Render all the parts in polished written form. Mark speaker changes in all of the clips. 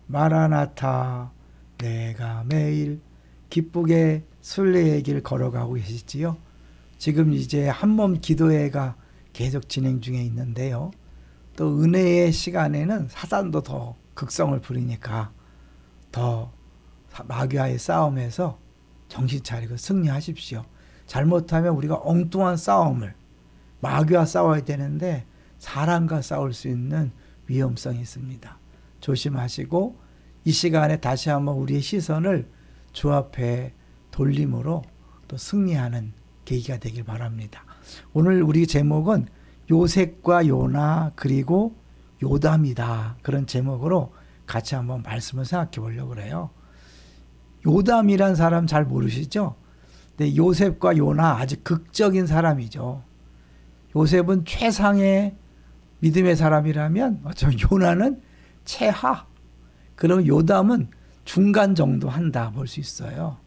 Speaker 1: 마라나타, 내가 매일 기쁘게 순례의 길 걸어가고 계시지요. 지금 이제 한몸 기도회가 계속 진행 중에 있는데요. 또 은혜의 시간에는 사단도 더 극성을 부리니까 더 마귀와의 싸움에서 정신 차리고 승리하십시오. 잘못하면 우리가 엉뚱한 싸움을 마귀와 싸워야 되는데 사람과 싸울 수 있는 위험성이 있습니다. 조심하시고 이 시간에 다시 한번 우리의 시선을 주 앞에 돌림으로 또 승리하는 계기가 되길 바랍니다. 오늘 우리 제목은 요셉과 요나 그리고 요담이다. 그런 제목으로 같이 한번 말씀을 생각해 보려고 그래요. 요담이란 사람 잘 모르시죠? 근데 요셉과 요나 아주 극적인 사람이죠. 요셉은 최상의 믿음의 사람이라면 어쩌면 요나는 최하. 그럼 요담은 중간 정도 한다 볼 수 있어요.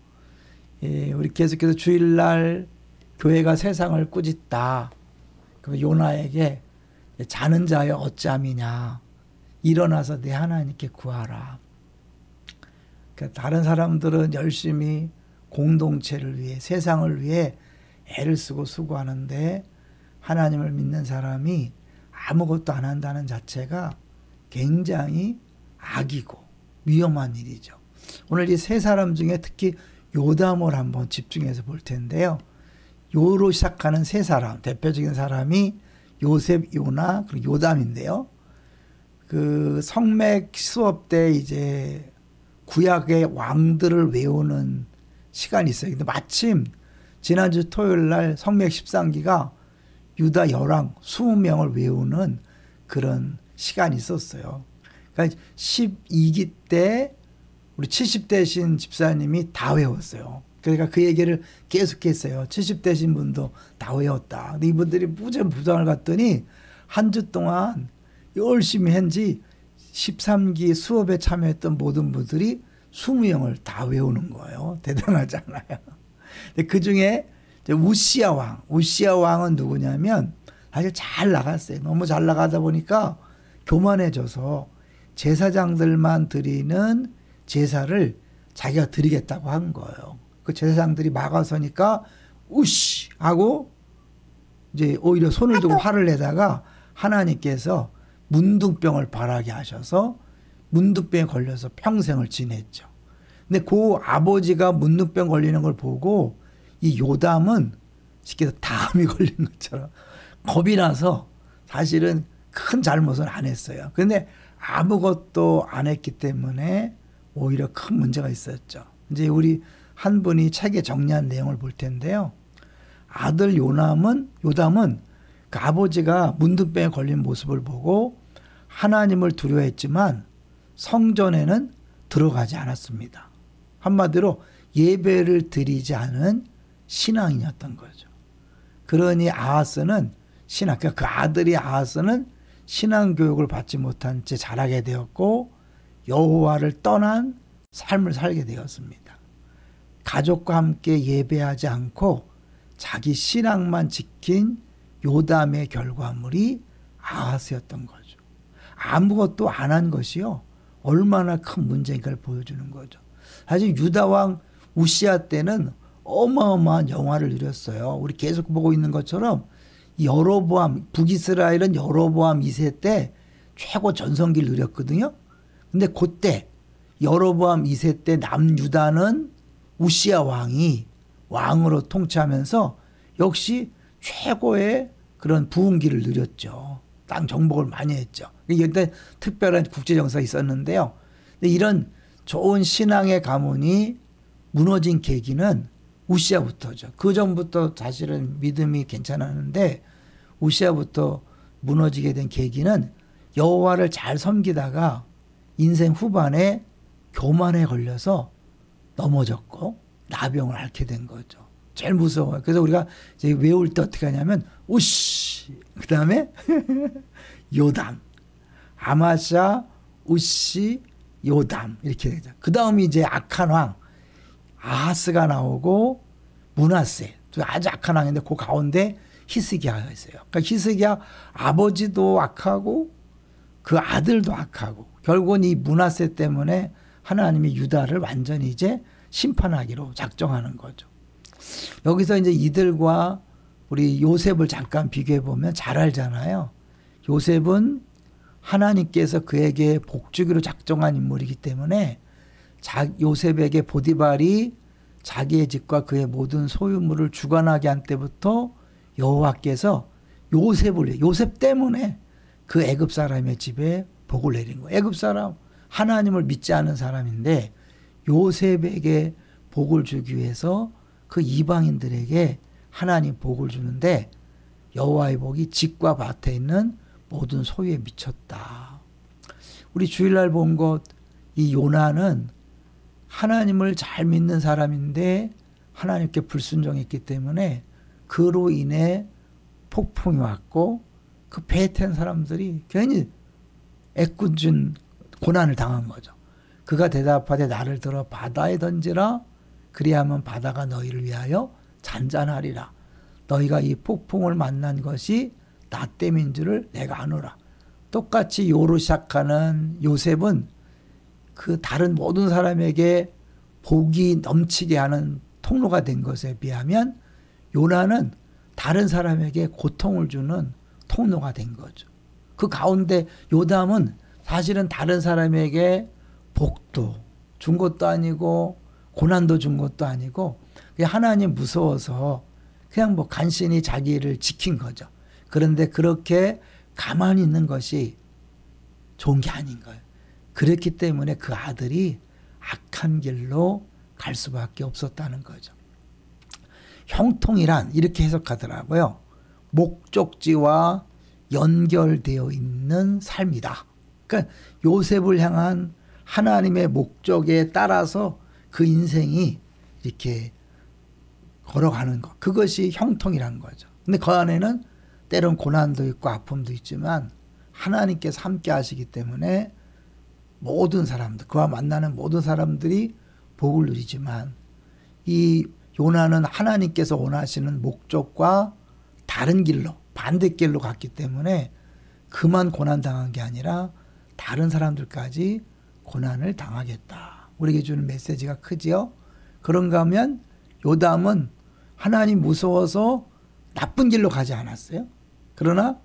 Speaker 1: 예, 우리 계속해서 주일날 교회가 세상을 꾸짖다. 그럼 요나에게 자는 자여 어찌함이냐. 일어나서 내 하나님께 구하라. 그러니까 다른 사람들은 열심히 공동체를 위해 세상을 위해 애를 쓰고 수고하는데 하나님을 믿는 사람이 아무것도 안 한다는 자체가 굉장히 악이고 위험한 일이죠. 오늘 이 세 사람 중에 특히 요담을 한번 집중해서 볼 텐데요. 요로 시작하는 세 사람, 대표적인 사람이 요셉, 요나, 그리고 요담인데요. 그 성맥 수업 때 이제 구약의 왕들을 외우는 시간이 있어요. 근데 마침 지난주 토요일 날 성맥 13기가 유다 열왕 20명을 외우는 그런 시간이 있었어요. 그러니까 12기 때 우리 70대신 집사님이 다 외웠어요. 그러니까 그 얘기를 계속했어요. 70대신 분도 다 외웠다. 근데 이분들이 부장을 갔더니 한 주 동안 열심히 한지 13기 수업에 참여했던 모든 분들이 20명을 다 외우는 거예요. 대단하잖아요. 근데 그 중에 우시야 왕은 누구냐면 사실 잘 나갔어요. 너무 잘 나가다 보니까 교만해져서 제사장들만 드리는 제사를 자기가 드리겠다고 한 거예요. 그 제사장들이 막아서니까 우씨 하고 이제 오히려 손을 두고 화를 내다가 하나님께서 문둥병을 발하게 하셔서 문둥병에 걸려서 평생을 지냈죠. 근데 그 아버지가 문둥병 걸리는 걸 보고 이 요담은 쉽게 담이 걸린 것처럼 겁이 나서 사실은 큰 잘못은 안 했어요. 그런데 아무것도 안 했기 때문에 오히려 큰 문제가 있었죠. 이제 우리 한 분이 책에 정리한 내용을 볼 텐데요. 아들 요담은 그 아버지가 문둥병에 걸린 모습을 보고 하나님을 두려워했지만 성전에는 들어가지 않았습니다. 한마디로 예배를 드리지 않은 신앙인이었던 거죠. 그러니 아하스는 그러니까 그 아들이 아하스는 신앙교육을 받지 못한 채 자라게 되었고 여호와를 떠난 삶을 살게 되었습니다. 가족과 함께 예배하지 않고 자기 신앙만 지킨 요담의 결과물이 아하스였던 거죠. 아무것도 안 한 것이요. 얼마나 큰 문제인가를 보여주는 거죠. 사실 유다왕 우시야 때는 어마어마한 영화를 누렸어요. 우리 계속 보고 있는 것처럼 여로보암, 북이스라엘은 여로보암 2세 때 최고 전성기를 누렸거든요. 근데 그때 여로보암 2세 때 남유다는 우시야 왕이 왕으로 통치하면서 역시 최고의 그런 부흥기를 누렸죠. 땅 정복을 많이 했죠. 이때 특별한 국제정세가 있었는데요. 근데 이런 좋은 신앙의 가문이 무너진 계기는 우시야부터죠. 그 전부터 사실은 믿음이 괜찮았는데 우시야부터 무너지게 된 계기는 여호와를 잘 섬기다가 인생 후반에 교만에 걸려서 넘어졌고 나병을 앓게 된 거죠. 제일 무서워요. 그래서 우리가 이제 외울 때 어떻게 하냐면 우시 그 다음에 요담 아마샤 우시 요담 이렇게 되죠. 그 다음이 이제 악한 왕 아하스가 나오고 므낫세 아주 악한 왕인데 그 가운데 히스기야가 있어요. 그러니까 히스기야 아버지도 악하고 그 아들도 악하고 결국은 이 므낫세 때문에 하나님이 유다를 완전히 이제 심판하기로 작정하는 거죠. 여기서 이제 이들과 우리 요셉을 잠깐 비교해 보면 잘 알잖아요. 요셉은 하나님께서 그에게 복주기로 작정한 인물이기 때문에 요셉에게 보디발이 자기의 집과 그의 모든 소유물을 주관하게 한 때부터 여호와께서 요셉 때문에 그 애굽 사람의 집에 복을 내린 거예요. 애굽 사람 하나님을 믿지 않은 사람인데 요셉에게 복을 주기 위해서 그 이방인들에게 하나님 복을 주는데 여호와의 복이 집과 밭에 있는 모든 소유에 미쳤다. 우리 주일날 본 것 이 요나는 하나님을 잘 믿는 사람인데 하나님께 불순종했기 때문에 그로 인해 폭풍이 왔고 그 배에 탄 사람들이 괜히 애꿎은 고난을 당한 거죠. 그가 대답하되 나를 들어 바다에 던지라 그리하면 바다가 너희를 위하여 잔잔하리라. 너희가 이 폭풍을 만난 것이 나 때문인 줄을 내가 아노라. 똑같이 요로 시작하는 요셉은 그 다른 모든 사람에게 복이 넘치게 하는 통로가 된 것에 비하면 요나는 다른 사람에게 고통을 주는 통로가 된 거죠. 그 가운데 요담은 사실은 다른 사람에게 복도 준 것도 아니고 고난도 준 것도 아니고 하나님 무서워서 그냥 뭐 간신히 자기를 지킨 거죠. 그런데 그렇게 가만히 있는 것이 좋은 게 아닌 거예요. 그렇기 때문에 그 아들이 악한 길로 갈 수밖에 없었다는 거죠. 형통이란 이렇게 해석하더라고요. 목적지와 연결되어 있는 삶이다. 그러니까 요셉을 향한 하나님의 목적에 따라서 그 인생이 이렇게 걸어가는 것. 그것이 형통이란 거죠. 근데 그 안에는 때론 고난도 있고 아픔도 있지만 하나님께서 함께 하시기 때문에 모든 사람들, 그와 만나는 모든 사람들이 복을 누리지만 이 요나는 하나님께서 원하시는 목적과 다른 길로, 반대길로 갔기 때문에 그만 고난당한 게 아니라 다른 사람들까지 고난을 당하겠다. 우리에게 주는 메시지가 크지요. 그런가 하면 요담은 하나님 무서워서 나쁜 길로 가지 않았어요. 그러나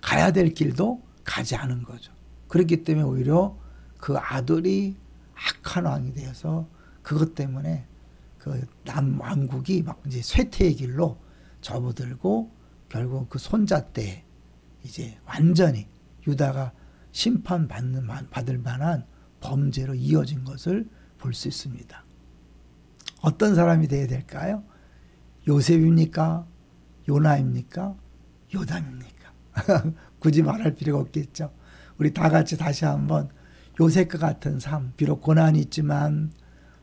Speaker 1: 가야 될 길도 가지 않은 거죠. 그렇기 때문에 오히려 그 아들이 악한 왕이 되어서 그것 때문에 그 남왕국이 막 이제 쇠퇴의 길로 접어들고 결국 그 손자 때 이제 완전히 유다가 심판받을 만한 범죄로 이어진 것을 볼 수 있습니다. 어떤 사람이 되어야 될까요? 요셉입니까? 요나입니까? 요담입니까? 굳이 말할 필요가 없겠죠. 우리 다 같이 다시 한번 요셉과 같은 삶, 비록 고난이 있지만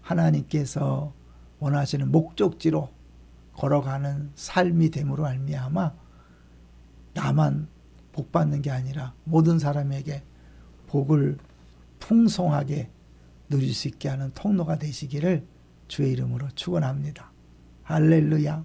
Speaker 1: 하나님께서 원하시는 목적지로 걸어가는 삶이 됨으로 말미암아 나만 복받는 게 아니라 모든 사람에게 복을 풍성하게 누릴 수 있게 하는 통로가 되시기를 주의 이름으로 축원합니다. 할렐루야.